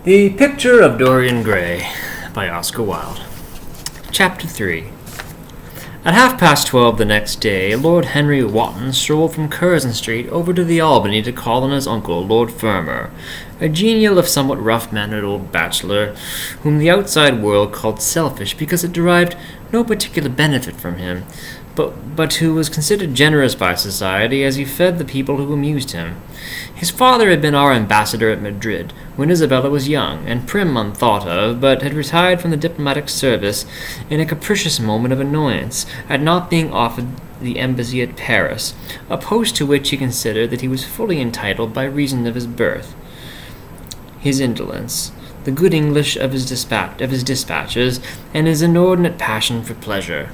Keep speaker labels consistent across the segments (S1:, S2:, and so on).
S1: The Picture of Dorian Gray by Oscar Wilde. Chapter 3. At 12:30 the next day, Lord Henry Wotton strolled from Curzon Street over to the Albany to call on his uncle, Lord Fermor, a genial if somewhat rough-mannered old bachelor, whom the outside world called selfish because it derived no particular benefit from him, but who was considered generous by society as he fed the people who amused him. His father had been our ambassador at Madrid when Isabella was young and prim unthought of, but had retired from the diplomatic service in a capricious moment of annoyance at not being offered the embassy at Paris, a post to which he considered that he was fully entitled by reason of his birth, his indolence, the good English of his dispatches, and his inordinate passion for pleasure.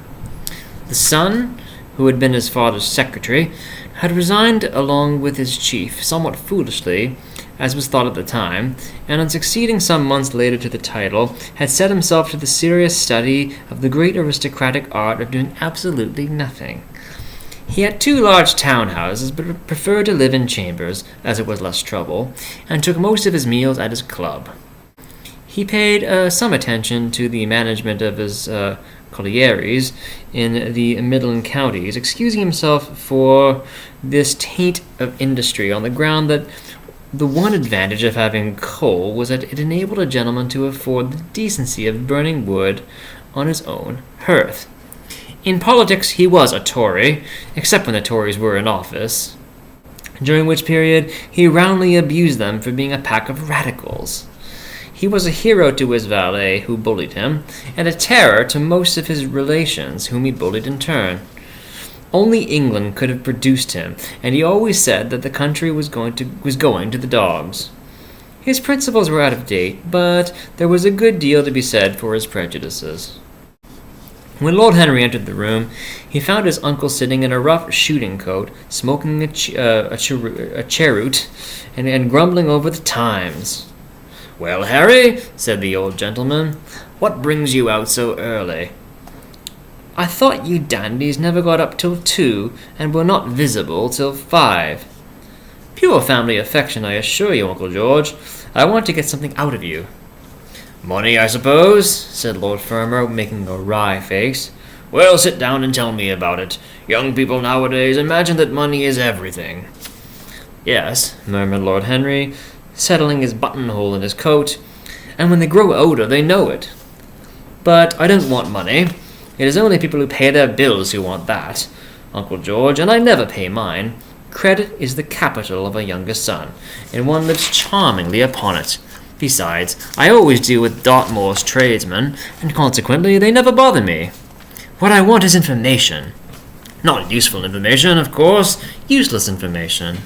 S1: The son, who had been his father's secretary, had resigned along with his chief, somewhat foolishly, as was thought at the time, and on succeeding some months later to the title, had set himself to the serious study of the great aristocratic art of doing absolutely nothing. He had 2 large town-houses, but preferred to live in chambers, as it was less trouble, and took most of his meals at his club. He paid some attention to the management of his collieries in the Midland counties, excusing himself for this taint of industry on the ground that the one advantage of having coal was that it enabled a gentleman to afford the decency of burning wood on his own hearth. In politics he was a Tory, except when the Tories were in office, during which period he roundly abused them for being a pack of radicals. He was a hero to his valet, who bullied him, and a terror to most of his relations, whom he bullied in turn. Only England could have produced him, and he always said that the country was going to the dogs. His principles were out of date, but there was a good deal to be said for his prejudices. When Lord Henry entered the room, he found his uncle sitting in a rough shooting coat, smoking a cheroot, and grumbling over the Times. "Well, Harry," said the old gentleman, "what brings you out so early?" "I thought you dandies never got up till 2, and were not visible till 5. "Pure family affection, I assure you, Uncle George. I want to get something out of you." "Money, I suppose," said Lord Fermor, making a wry face. "Well, sit down and tell me about it. Young people nowadays imagine that money is everything." "Yes," murmured Lord Henry, settling his buttonhole in his coat, "and when they grow older they know it. But I don't want money. It is only people who pay their bills who want that, Uncle George, and I never pay mine. Credit is the capital of a younger son, and one lives charmingly upon it. Besides, I always deal with Dartmoor's tradesmen, and consequently they never bother me. What I want is information. Not useful information, of course, useless information.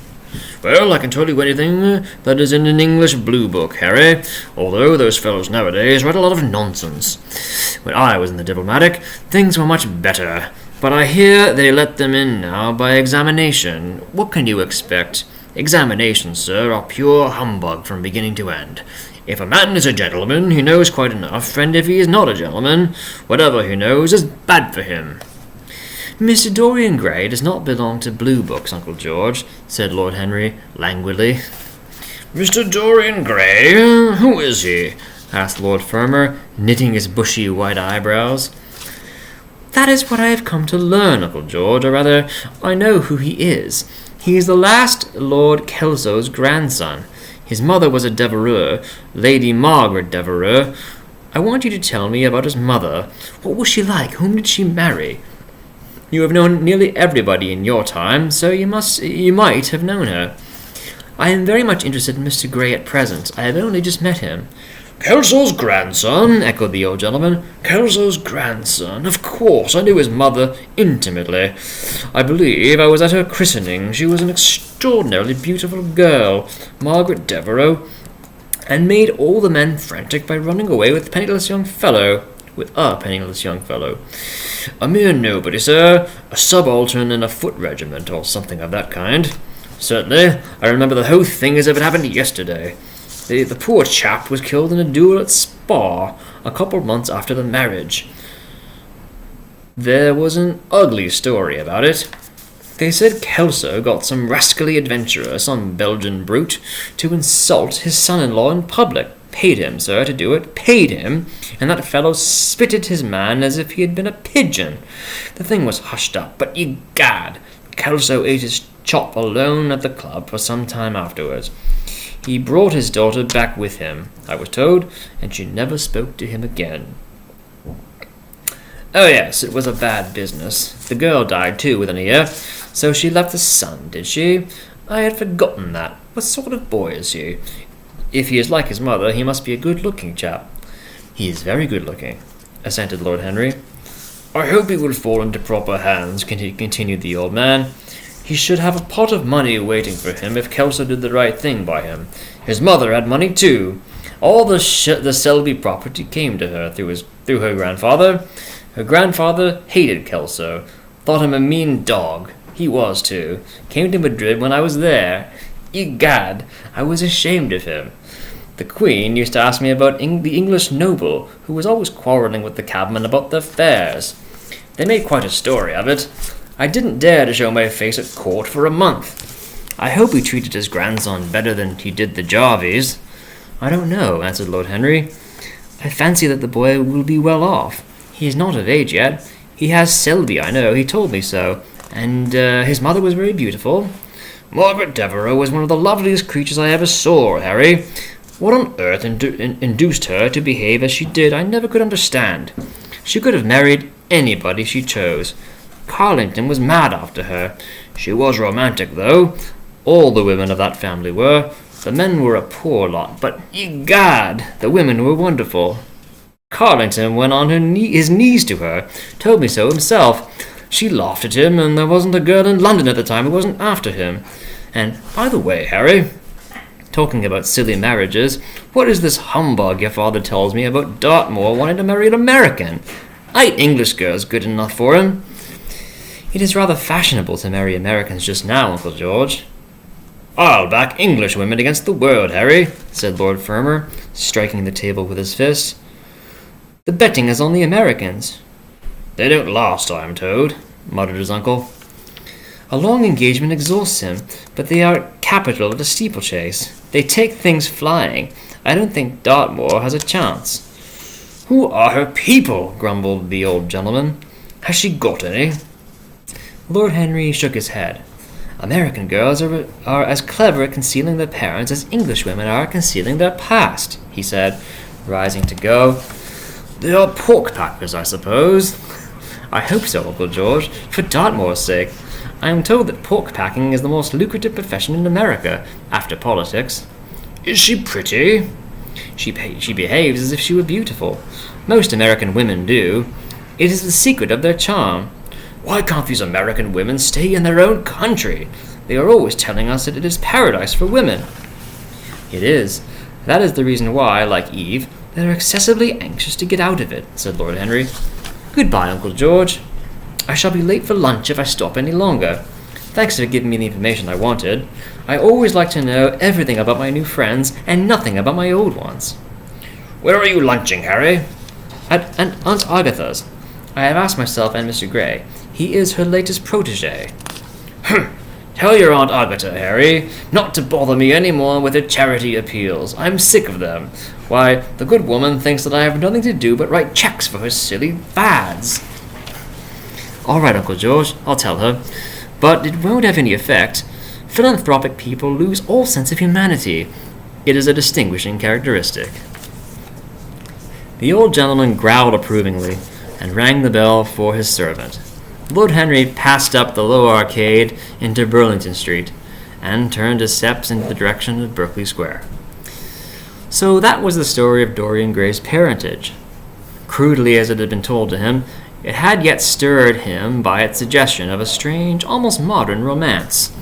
S1: Well, I can tell you anything that is in an English blue book, Harry, although those fellows nowadays write a lot of nonsense. When I was in the diplomatic, things were much better, but I hear they let them in now by examination. What can you expect? Examinations, sir, are pure humbug from beginning to end. If a man is a gentleman, he knows quite enough, and if he is not a gentleman, whatever he knows is bad for him." "Mr. Dorian Gray does not belong to blue books, Uncle George," said Lord Henry, languidly. "Mr. Dorian Gray? Who is he?" asked Lord Fermor, knitting his bushy white eyebrows. "That is what I have come to learn, Uncle George, or rather, I know who he is. He is the last Lord Kelso's grandson. His mother was a Devereux, Lady Margaret Devereux. I want you to tell me about his mother. What was she like? Whom did she marry? You have known nearly everybody in your time, so you might have known her. I am very much interested in Mr. Gray at present. I have only just met him." "Kelso's grandson?" echoed the old gentleman. "Kelso's grandson? Of course, I knew his mother intimately. I believe I was at her christening. She was an extraordinarily beautiful girl, Margaret Devereux, and made all the men frantic by running away with a penniless young fellow. A mere nobody, sir, a subaltern in a foot regiment, or something of that kind. Certainly, I remember the whole thing as if it happened yesterday. The poor chap was killed in a duel at Spa, a couple of months after the marriage. There was an ugly story about it. They said Kelso got some rascally adventurer, some Belgian brute, to insult his son-in-law in public. Paid him, sir, to do it. Paid him. And that fellow spitted his man as if he had been a pigeon. The thing was hushed up, but egad, Kelso ate his chop alone at the club for some time afterwards. He brought his daughter back with him, I was told, and she never spoke to him again. Oh yes, it was a bad business. The girl died too within a year, so she left the son, did she? I had forgotten that. What sort of boy is he? If he is like his mother, he must be a good-looking chap. He is very good-looking, assented Lord Henry. I hope he will fall into proper hands, continued the old man. He should have a pot of money waiting for him if Kelso did the right thing by him. His mother had money too. All the Selby property came to her through her grandfather. Her grandfather hated Kelso, thought him a mean dog. He was too. Came to Madrid when I was there. Egad, I was ashamed of him. The Queen used to ask me about the English noble, who was always quarrelling with the cabman about their fares. They made quite a story of it. I didn't dare to show my face at court for a month. I hope he treated his grandson better than he did the Jarvies. I don't know, answered Lord Henry. I fancy that the boy will be well off. He is not of age yet. He has Selby, I know, he told me so. And his mother was very beautiful. Margaret Devereux was one of the loveliest creatures I ever saw, Harry. What on earth induced her to behave as she did, I never could understand. She could have married anybody she chose. Carlington was mad after her. She was romantic, though. All the women of that family were. The men were a poor lot, but, egad, the women were wonderful. Carlington went on his knees to her, told me so himself. She laughed at him, and there wasn't a girl in London at the time who wasn't after him. And, by the way, Harry, talking about silly marriages, what is this humbug your father tells me about Dartmoor wanting to marry an American? Ain't English girls good enough for him? It is rather fashionable to marry Americans just now, Uncle George. I'll back English women against the world, Harry, said Lord Fermor, striking the table with his fist. The betting is on the Americans. They don't last, I am told, muttered his uncle. A long engagement exhausts him, but they are capital at a steeplechase. They take things flying. I don't think Dartmoor has a chance. Who are her people? Grumbled the old gentleman. Has she got any? Lord Henry shook his head. American girls are as clever at concealing their parents as English women are at concealing their past, he said, rising to go. They are pork-packers, I suppose. I hope so, Uncle George, for Dartmoor's sake. I am told that pork-packing is the most lucrative profession in America, after politics. Is she pretty? She behaves as if she were beautiful. Most American women do. It is the secret of their charm. Why can't these American women stay in their own country? They are always telling us that it is paradise for women. It is. That is the reason why, like Eve, they are excessively anxious to get out of it, said Lord Henry. Goodbye, Uncle George. I shall be late for lunch if I stop any longer. Thanks for giving me the information I wanted. I always like to know everything about my new friends and nothing about my old ones. Where are you lunching, Harry? At Aunt Agatha's. I have asked myself and Mr. Gray. He is her latest protégé. Tell your Aunt Agatha, Harry, not to bother me any more with her charity appeals. I'm sick of them. Why, the good woman thinks that I have nothing to do but write checks for her silly fads. All right, Uncle George, I'll tell her. But it won't have any effect. Philanthropic people lose all sense of humanity. It is a distinguishing characteristic. The old gentleman growled approvingly and rang the bell for his servant. Lord Henry passed up the low arcade into Burlington Street and turned his steps in the direction of Berkeley Square. So that was the story of Dorian Gray's parentage. Crudely as it had been told to him, it had yet stirred him by its suggestion of a strange, almost modern romance.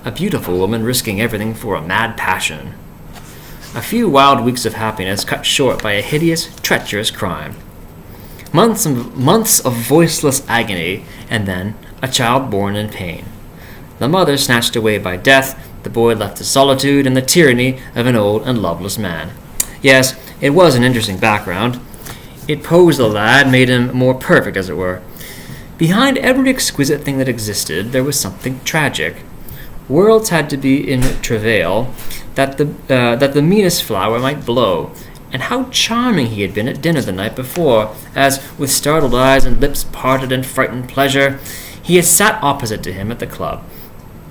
S1: A beautiful woman risking everything for a mad passion. A few wild weeks of happiness cut short by a hideous, treacherous crime. Months of voiceless agony, and then a child born in pain. The mother snatched away by death, the boy left to solitude and the tyranny of an old and loveless man. Yes, it was an interesting background. It posed the lad, made him more perfect, as it were. Behind every exquisite thing that existed, there was something tragic. Worlds had to be in travail, that the meanest flower might blow, and how charming he had been at dinner the night before, as, with startled eyes and lips parted in frightened pleasure, he had sat opposite to him at the club,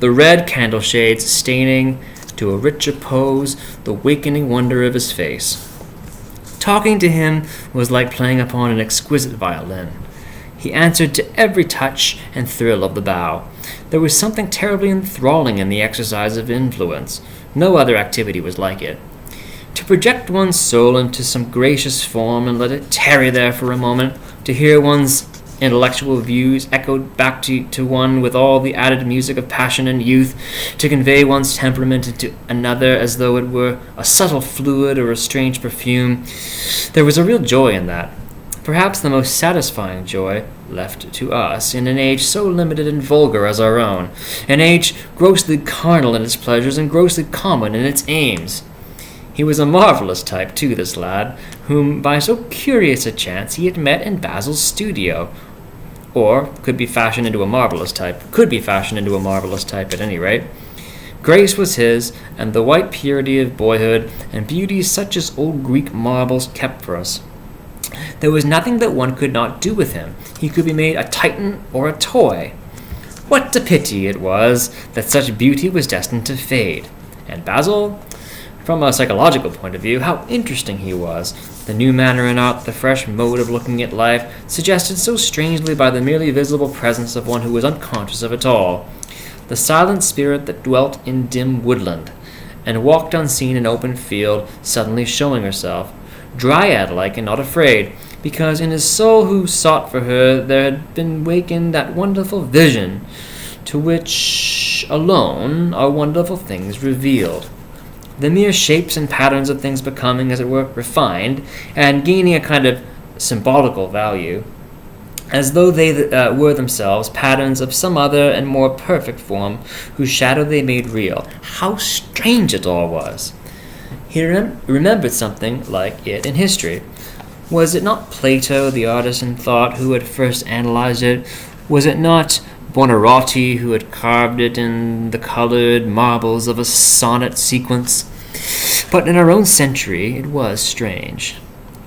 S1: the red candle shades staining to a richer pose the wakening wonder of his face. Talking to him was like playing upon an exquisite violin. He answered to every touch and thrill of the bow. There was something terribly enthralling in the exercise of influence. No other activity was like it. To project one's soul into some gracious form and let it tarry there for a moment, to hear one's intellectual views echoed back to one with all the added music of passion and youth, to convey one's temperament into another as though it were a subtle fluid or a strange perfume. There was a real joy in that. Perhaps the most satisfying joy left to us in an age so limited and vulgar as our own, an age grossly carnal in its pleasures and grossly common in its aims. He was a marvelous type, too, this lad, whom by so curious a chance he had met in Basil's studio, or could be fashioned into a marvelous type at any rate. Grace was his, and the white purity of boyhood, and beauty such as old Greek marbles kept for us. There was nothing that one could not do with him. He could be made a titan or a toy. What a pity it was that such beauty was destined to fade. And Basil, from a psychological point of view, how interesting he was. The new manner in art, the fresh mode of looking at life, suggested so strangely by the merely visible presence of one who was unconscious of it all. The silent spirit that dwelt in dim woodland, and walked unseen in open field, suddenly showing herself, dryad-like and not afraid, because in his soul who sought for her there had been wakened that wonderful vision, to which alone are wonderful things revealed. The mere shapes and patterns of things becoming, as it were, refined, and gaining a kind of symbolical value, as though they were themselves patterns of some other and more perfect form, whose shadow they made real. How strange it all was! He remembered something like it in history. Was it not Plato, the artist in thought, who had first analyzed it? Was it not Buonarroti who had carved it in the colored marbles of a sonnet sequence? But in our own century it was strange.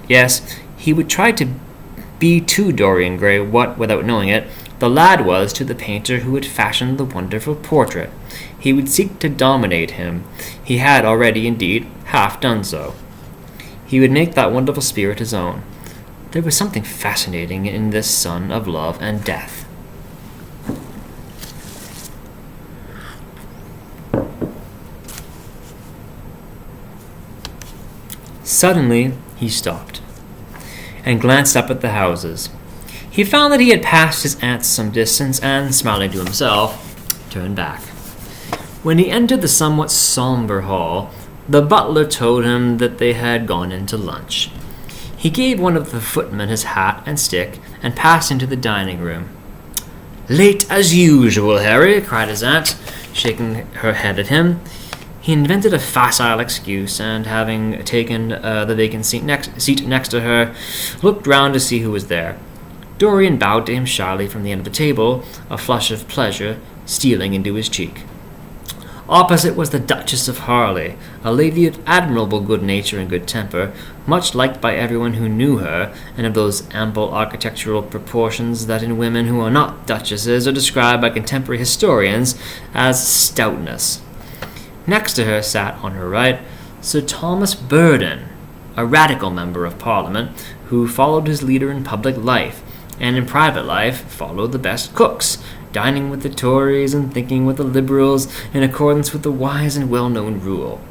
S1: Yes, he would try to be to Dorian Gray what, without knowing it, the lad was to the painter who had fashioned the wonderful portrait. He would seek to dominate him. He had already, indeed, half done so. He would make that wonderful spirit his own. There was something fascinating in this son of love and death. Suddenly he stopped, and glanced up at the houses. He found that he had passed his aunt some distance, and, smiling to himself, turned back. When he entered the somewhat somber hall, the butler told him that they had gone in to lunch. He gave one of the footmen his hat and stick, and passed into the dining-room. "Late as usual, Harry," cried his aunt, shaking her head at him. He invented a facile excuse, and having taken the vacant seat next to her, looked round to see who was there. Dorian bowed to him shyly from the end of the table, a flush of pleasure stealing into his cheek. Opposite was the Duchess of Harley, a lady of admirable good nature and good temper, much liked by everyone who knew her, and of those ample architectural proportions that in women who are not duchesses are described by contemporary historians as stoutness. Next to her sat, on her right, Sir Thomas Burdon, a radical member of Parliament, who followed his leader in public life, and in private life followed the best cooks, dining with the Tories and thinking with the Liberals in accordance with the wise and well-known rule.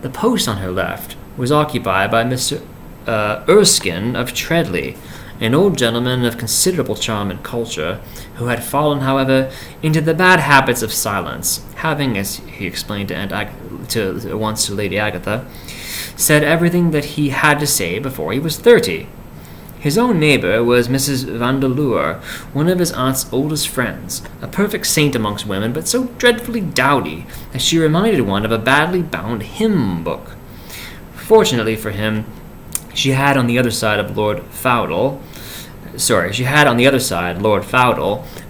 S1: The post on her left was occupied by Mr. Erskine of Treadley, an old gentleman of considerable charm and culture, who had fallen, however, into the bad habits of silence, having, as he explained once to Lady Agatha, said everything that he had to say before he was 30. His own neighbour was Mrs. Vandeleur, one of his aunt's oldest friends, a perfect saint amongst women, but so dreadfully dowdy that she reminded one of a badly bound hymn book. Fortunately for him, she had on the other side Lord Fowdal,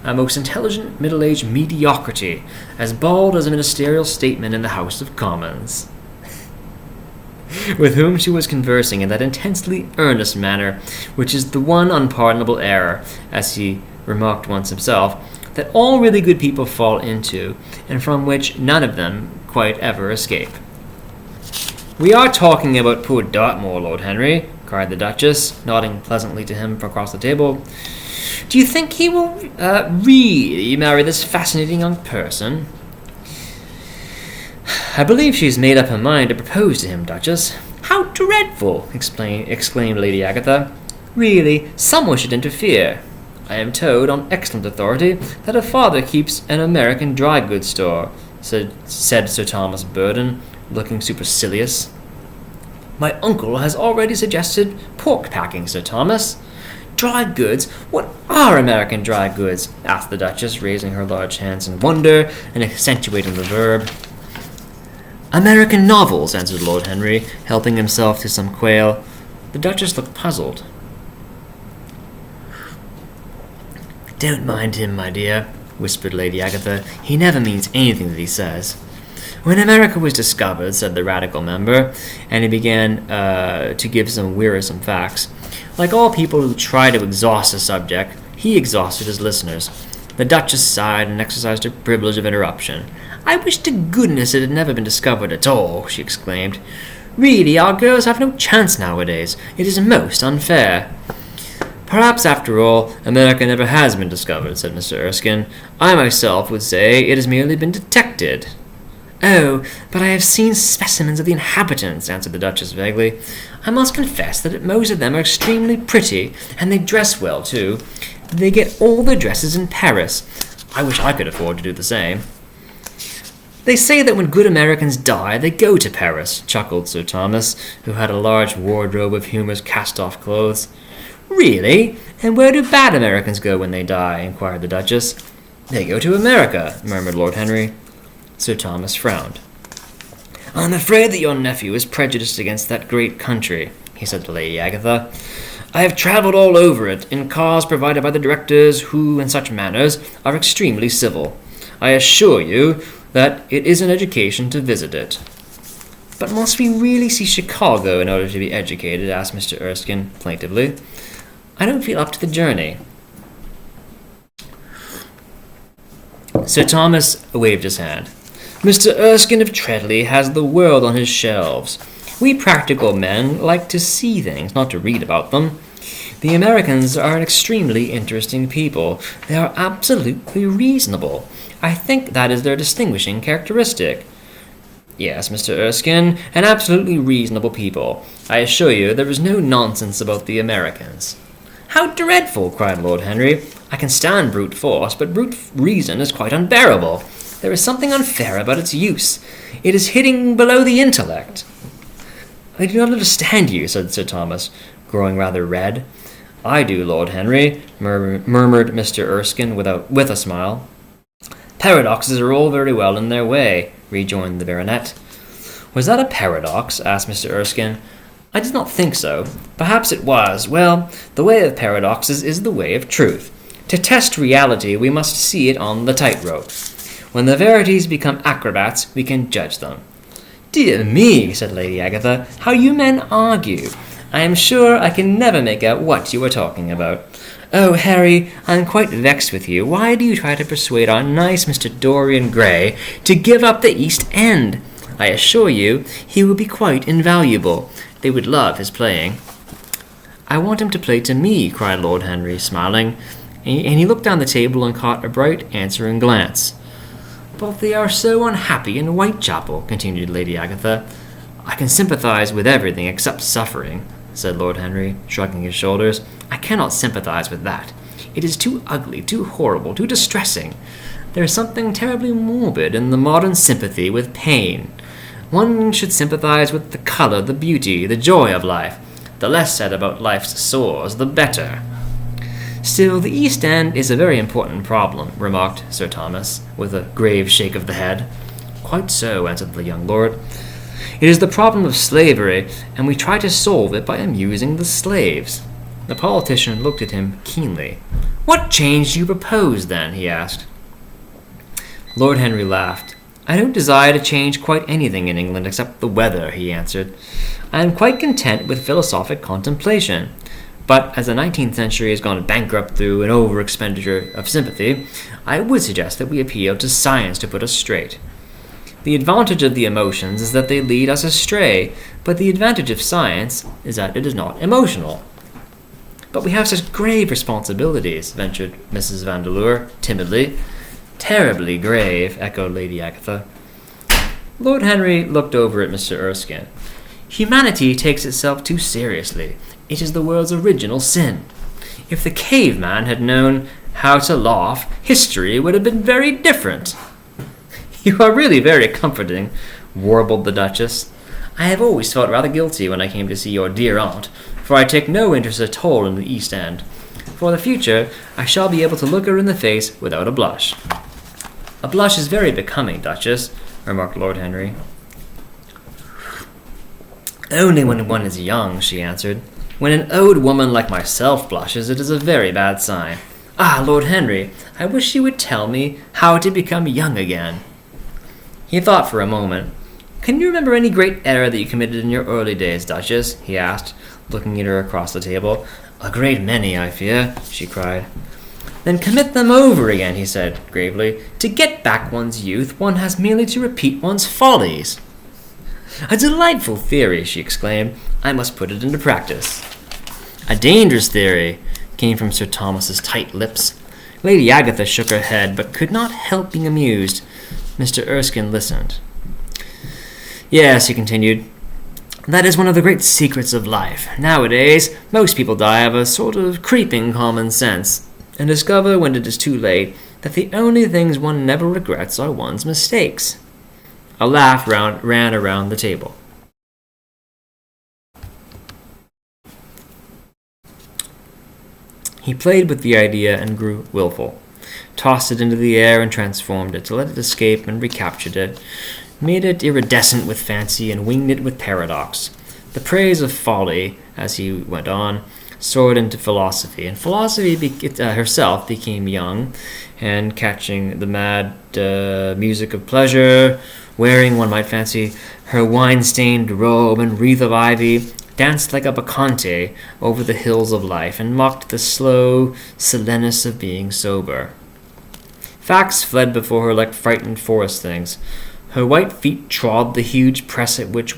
S1: a most intelligent middle-aged mediocrity, as bald as a ministerial statement in the House of Commons. with whom she was conversing in that intensely earnest manner which is the one unpardonable error, as he remarked once himself, that all really good people fall into, and from which none of them quite ever escape. "We are talking about poor Dartmoor, Lord Henry," cried the Duchess, nodding pleasantly to him from across the table. "Do you think he will really marry this fascinating young person?" "I believe she's made up her mind to propose to him, Duchess." "How dreadful!" exclaimed Lady Agatha. "Really, someone should interfere. I am told, on excellent authority, that her father keeps an American dry goods store," said Sir Thomas Burden, looking supercilious. "My uncle has already suggested pork packing, Sir Thomas." "Dry goods? What are American dry goods?" asked the Duchess, raising her large hands in wonder and accentuating the verb. "American novels," answered Lord Henry, helping himself to some quail. The Duchess looked puzzled. "Don't mind him, my dear," whispered Lady Agatha. "He never means anything that he says." "When America was discovered," said the Radical member, and he began to give some wearisome facts. Like all people who try to exhaust a subject, he exhausted his listeners. The Duchess sighed and exercised her privilege of interruption. "I wish to goodness it had never been discovered at all," she exclaimed. "Really, our girls have no chance nowadays. It is most unfair." "Perhaps, after all, America never has been discovered," said Mr. Erskine. "I myself would say it has merely been detected." "Oh, but I have seen specimens of the inhabitants," answered the Duchess vaguely. "I must confess that most of them are extremely pretty, and they dress well, too. They get all their dresses in Paris. I wish I could afford to do the same." "They say that when good Americans die, they go to Paris," chuckled Sir Thomas, who had a large wardrobe of humorous cast-off clothes. "Really? And where do bad Americans go when they die?" inquired the Duchess. "They go to America," murmured Lord Henry. Sir Thomas frowned. "I'm afraid that your nephew is prejudiced against that great country," he said to Lady Agatha. "I have travelled all over it, in cars provided by the directors, who, in such matters, are extremely civil. I assure you that it is an education to visit it." "But must we really see Chicago in order to be educated?" asked Mr. Erskine, plaintively. "I don't feel up to the journey." Sir Thomas waved his hand. "Mr. Erskine of Treadley has the world on his shelves. We practical men like to see things, not to read about them. The Americans are an extremely interesting people. They are absolutely reasonable. I think that is their distinguishing characteristic." "Yes, Mr. Erskine, an absolutely reasonable people. I assure you there is no nonsense about the Americans." "How dreadful!" cried Lord Henry. "I can stand brute force, but brute reason is quite unbearable. There is something unfair about its use. It is hitting below the intellect." "I do not understand you," said Sir Thomas, growing rather red. "I do, Lord Henry," murmured Mr. Erskine with a smile. "Paradoxes are all very well in their way," rejoined the baronet. "Was that a paradox?" asked Mr. Erskine. "I did not think so. Perhaps it was. Well, the way of paradoxes is the way of truth. To test reality, we must see it on the tightrope. When the verities become acrobats, we can judge them." "Dear me," said Lady Agatha, "how you men argue. I am sure I can never make out what you are talking about. Oh, Harry, I am quite vexed with you. Why do you try to persuade our nice Mr. Dorian Gray to give up the East End? I assure you he will be quite invaluable. They would love his playing." "I want him to play to me," cried Lord Henry, smiling, and he looked down the table and caught a bright answering glance. "But they are so unhappy in Whitechapel," continued Lady Agatha. "I can sympathize with everything except suffering," said Lord Henry, shrugging his shoulders. "I cannot sympathize with that. It is too ugly, too horrible, too distressing. There is something terribly morbid in the modern sympathy with pain. One should sympathize with the color, the beauty, the joy of life. The less said about life's sores, the better." "Still, the East End is a very important problem," remarked Sir Thomas, with a grave shake of the head. "Quite so," answered the young lord. "It is the problem of slavery, and we try to solve it by amusing the slaves." The politician looked at him keenly. "What change do you propose, then?" he asked. Lord Henry laughed. "I don't desire to change quite anything in England except the weather," he answered. I am quite content with philosophic contemplation. But as the 19th century has gone bankrupt through an over-expenditure of sympathy, I would suggest that we appeal to science to put us straight. The advantage of the emotions is that they lead us astray, but the advantage of science is that it is not emotional. But we have such grave responsibilities, ventured Mrs. Vandeleur timidly. Terribly grave, echoed Lady Agatha. Lord Henry looked over at Mr. Erskine. Humanity takes itself too seriously. It is the world's original sin. If the caveman had known how to laugh, history would have been very different. You are really very comforting, warbled the Duchess. I have always felt rather guilty when I came to see your dear aunt, for I take no interest at all in the East End. For the future, I shall be able to look her in the face without a blush. A blush is very becoming, Duchess, remarked Lord Henry. Only when one is young, she answered. When an old woman like myself blushes, it is a very bad sign. Ah, Lord Henry, I wish you would tell me how to become young again. He thought for a moment. Can you remember any great error that you committed in your early days, Duchess? He asked, looking at her across the table. A great many, I fear, she cried. Then commit them over again, he said gravely. To get back one's youth, one has merely to repeat one's follies. A delightful theory, she exclaimed. I must put it into practice. A dangerous theory, came from Sir Thomas's tight lips. Lady Agatha shook her head, but could not help being amused. Mr. Erskine listened. Yes, he continued, that is one of the great secrets of life. Nowadays, most people die of a sort of creeping common sense, and discover when it is too late that the only things one never regrets are one's mistakes. A laugh ran around the table. He played with the idea and grew wilful, tossed it into the air and transformed it, to let it escape and recaptured it, made it iridescent with fancy and winged it with paradox. The praise of folly, as he went on, soared into philosophy, and philosophy herself became young, and catching the mad music of pleasure, wearing, one might fancy, her wine-stained robe and wreath of ivy, danced like a bacchante over the hills of life, and mocked the slow sullenness of being sober. Facts fled before her like frightened forest things. Her white feet trod the huge press at which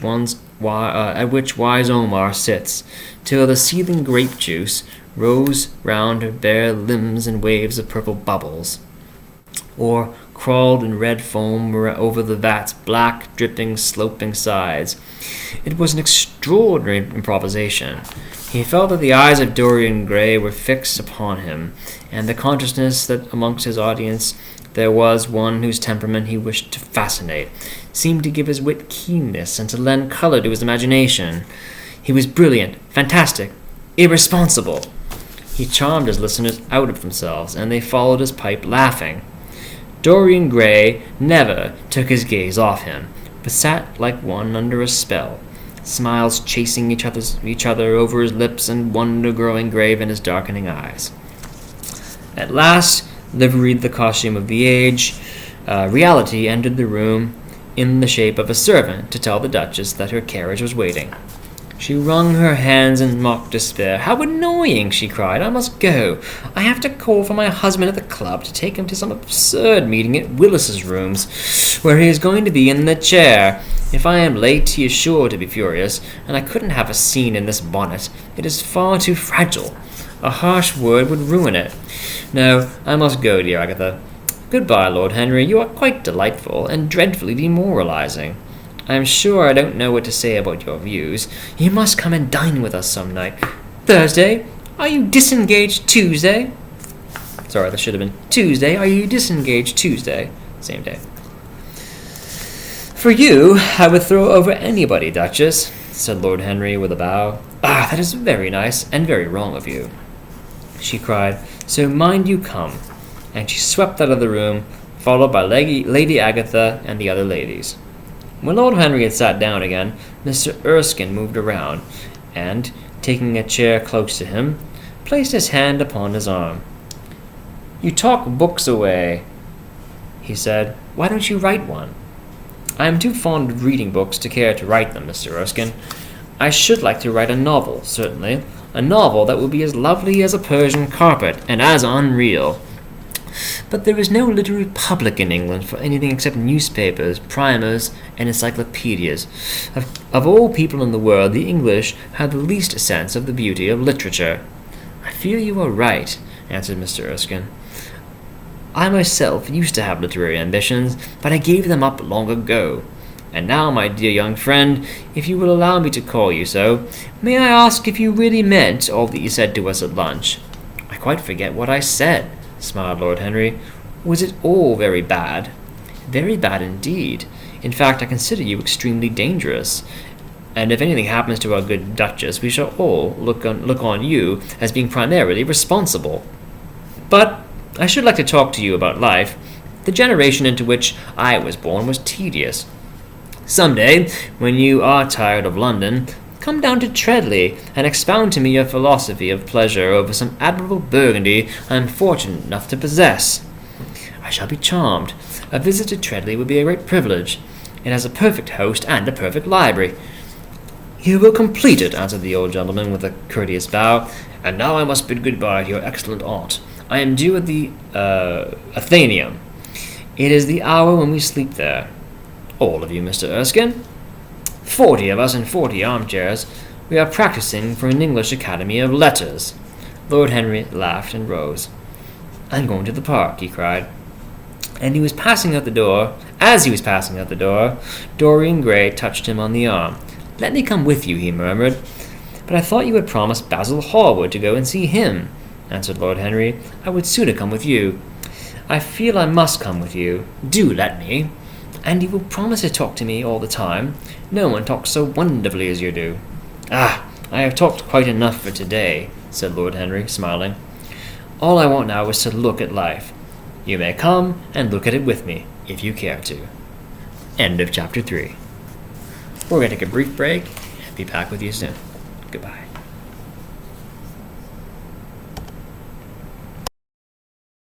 S1: wise Omar sits, till the seething grape juice rose round her bare limbs in waves of purple bubbles, or crawled in red foam over the vat's black, dripping, sloping sides. It was an extraordinary improvisation. He felt that the eyes of Dorian Gray were fixed upon him, and the consciousness that amongst his audience there was one whose temperament he wished to fascinate, seemed to give his wit keenness and to lend color to his imagination. He was brilliant, fantastic, irresponsible. He charmed his listeners out of themselves, and they followed his pipe laughing. Dorian Gray never took his gaze off him, but sat like one under a spell, smiles chasing each other over his lips and wonder growing grave in his darkening eyes. At last, liveried the costume of the age, reality entered the room in the shape of a servant to tell the Duchess that her carriage was waiting. She wrung her hands in mock despair. How annoying, she cried. I must go. I have to call for my husband at the club to take him to some absurd meeting at Willis's rooms, where he is going to be in the chair. If I am late, he is sure to be furious, and I couldn't have a scene in this bonnet. It is far too fragile. A harsh word would ruin it. No, I must go, dear Agatha. Goodbye, Lord Henry. You are quite delightful, and dreadfully demoralizing. I am sure I don't know what to say about your views. You must come and dine with us some night. Thursday? Are you disengaged Tuesday? Sorry, that should have been Tuesday. Are you disengaged Tuesday? Same day. For you, I would throw over anybody, Duchess, said Lord Henry with a bow. Ah, that is very nice and very wrong of you, she cried. So mind you come. And she swept out of the room, followed by Lady Agatha and the other ladies. When Lord Henry had sat down again, Mr. Erskine moved around, and, taking a chair close to him, placed his hand upon his arm. You talk books away, he said. Why don't you write one? I am too fond of reading books to care to write them, Mr. Erskine. I should like to write a novel, certainly. A novel that will be as lovely as a Persian carpet, and as unreal. But there is no literary public in England for anything except newspapers, primers, and encyclopedias. Of all people in the world, the English have the least sense of the beauty of literature. I fear you are right, answered Mr. Erskine. I myself used to have literary ambitions, but I gave them up long ago. And now, my dear young friend, if you will allow me to call you so, may I ask if you really meant all that you said to us at lunch? I quite forget what I said, smiled Lord Henry. Was it all very bad? Very bad indeed. In fact, I consider you extremely dangerous. And if anything happens to our good Duchess, we shall all look on you as being primarily responsible. But I should like to talk to you about life. The generation into which I was born was tedious. Some day, when you are tired of London, come down to Treadley and expound to me your philosophy of pleasure over some admirable Burgundy I am fortunate enough to possess. I shall be charmed. A visit to Treadley would be a great privilege. It has a perfect host and a perfect library. You will complete it, answered the old gentleman with a courteous bow. And now I must bid good-bye to your excellent aunt. I am due at the Athenaeum. It is the hour when we sleep there. All of you, Mr. Erskine? 40 of us in 40 armchairs. We are practicing for an English Academy of Letters. Lord Henry laughed and rose. I'm going to the park, he cried. And he was passing out the door. As he was passing out the door, Dorian Gray touched him on the arm. Let me come with you, he murmured. But I thought you had promised Basil Hallward to go and see him, answered Lord Henry. I would sooner come with you. I feel I must come with you. Do let me. And you will promise to talk to me all the time. No one talks so wonderfully as you do. Ah, I have talked quite enough for today, said Lord Henry, smiling. All I want now is to look at life. You may come and look at it with me, if you care to. End of chapter 3. We're going to take a brief break and be back with you soon. Goodbye.